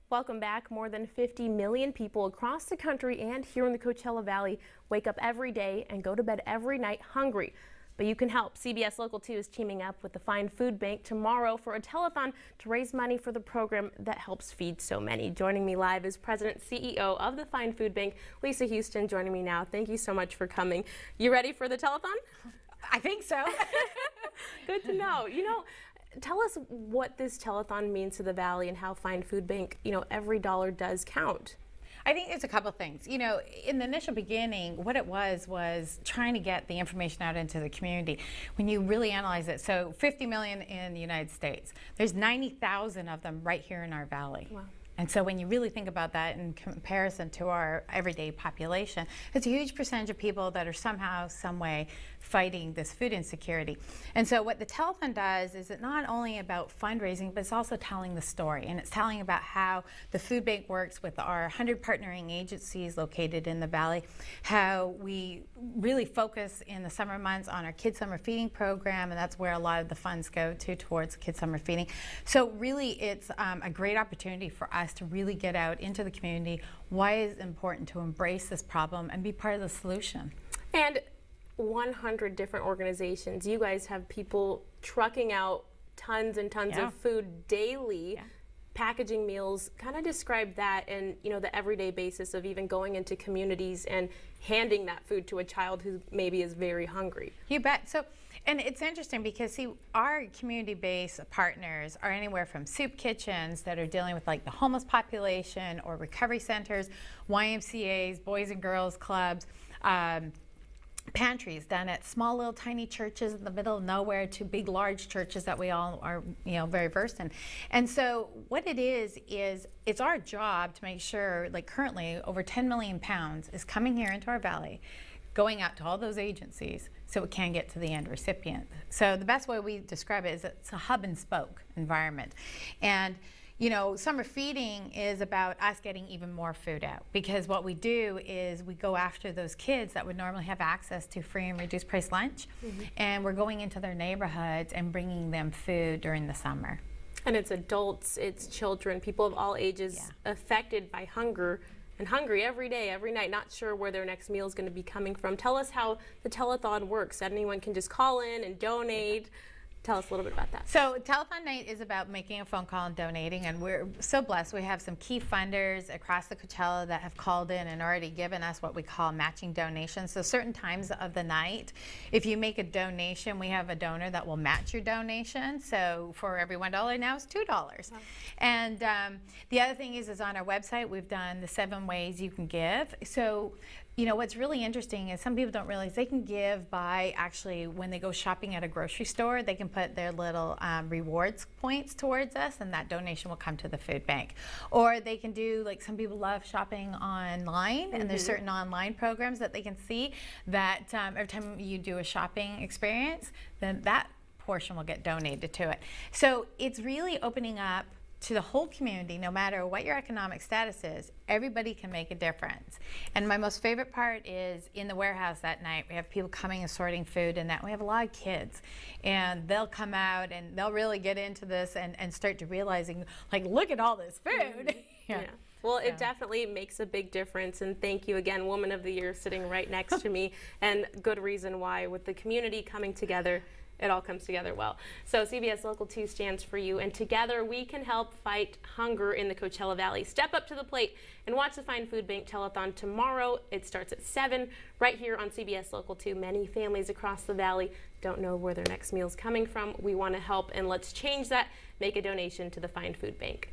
Welcome back. More than 50 million people across the country and here in the Coachella Valley wake up every day and go to bed every night hungry. But you can help. CBS Local 2 is teaming up with the Find Food Bank tomorrow for a telethon to raise money for the program that helps feed so many. Joining me live is President CEO of the Find Food Bank, Lisa Houston, joining me now. Thank you so much for coming. You ready for the telethon? I think so. Good to know. Tell us what this telethon means to the Valley and how Find Food Bank, every dollar does count. I think it's a couple things. In the initial beginning, what it was trying to get the information out into the community. When you really analyze it, so 50 million in the United States, there's 90,000 of them right here in our valley. Wow. And so when you really think about that in comparison to our everyday population, it's a huge percentage of people that are somehow, some way fighting this food insecurity. And so what the telethon does is it not only about fundraising, but it's also telling the story. And it's telling about how the food bank works with our 100 partnering agencies located in the valley, how we really focus in the summer months on our Kids Summer Feeding program, and that's where a lot of the funds go towards Kids Summer Feeding. So really it's a great opportunity for us to really get out into the community why it's important to embrace this problem and be part of the solution. And 100 different organizations. You guys have people trucking out tons and tons of food daily, packaging meals. Kind of describe that and the everyday basis of even going into communities and handing that food to a child who maybe is very hungry. You bet. And it's interesting because, see, our community-based partners are anywhere from soup kitchens that are dealing with like the homeless population or recovery centers, YMCAs, Boys and Girls Clubs, pantries done at small little tiny churches in the middle of nowhere to big large churches that we all are very versed in. And so what it is it's our job to make sure, like currently over 10 million pounds is coming here into our valley, going out to all those agencies so it can get to the end recipient. So the best way we describe it is it's a hub and spoke environment. And summer feeding is about us getting even more food out, because what we do is we go after those kids that would normally have access to free and reduced price lunch, and we're going into their neighborhoods and bringing them food during the summer. And it's adults, it's children, people of all ages affected by hunger and hungry every day, every night, not sure where their next meal is going to be coming from. Tell us how the telethon works. Anyone can just call in and donate. Tell us a little bit about that. So Telethon Night is about making a phone call and donating, and we're so blessed. We have some key funders across the Coachella that have called in and already given us what we call matching donations. So certain times of the night, if you make a donation, we have a donor that will match your donation. So for every $1 now it's $2. Wow. And the other thing is on our website, we've done the 7 ways you can give. So what's really interesting is some people don't realize they can give by actually when they go shopping at a grocery store, they can put their little rewards points towards us, and that donation will come to the food bank. Or they can do, like some people love shopping online, and there's certain online programs that they can see that every time you do a shopping experience, then that portion will get donated to it. So it's really opening up to the whole community. No matter what your economic status is, everybody can make a difference. And my most favorite part is in the warehouse that night, we have people coming and sorting food, and that we have a lot of kids, and they'll come out and they'll really get into this and start to realizing, like, look at all this food. Well, it definitely makes a big difference, and thank you again, Woman of the Year sitting right next to me, and good reason why. With the community coming together, it all comes together well. So CBS Local 2 stands for you, and together we can help fight hunger in the Coachella Valley. Step up to the plate and watch the Find Food Bank telethon tomorrow. It starts at 7 right here on CBS Local 2. Many families across the valley don't know where their next meal is coming from. We want to help, and let's change that. Make a donation to the Find Food Bank.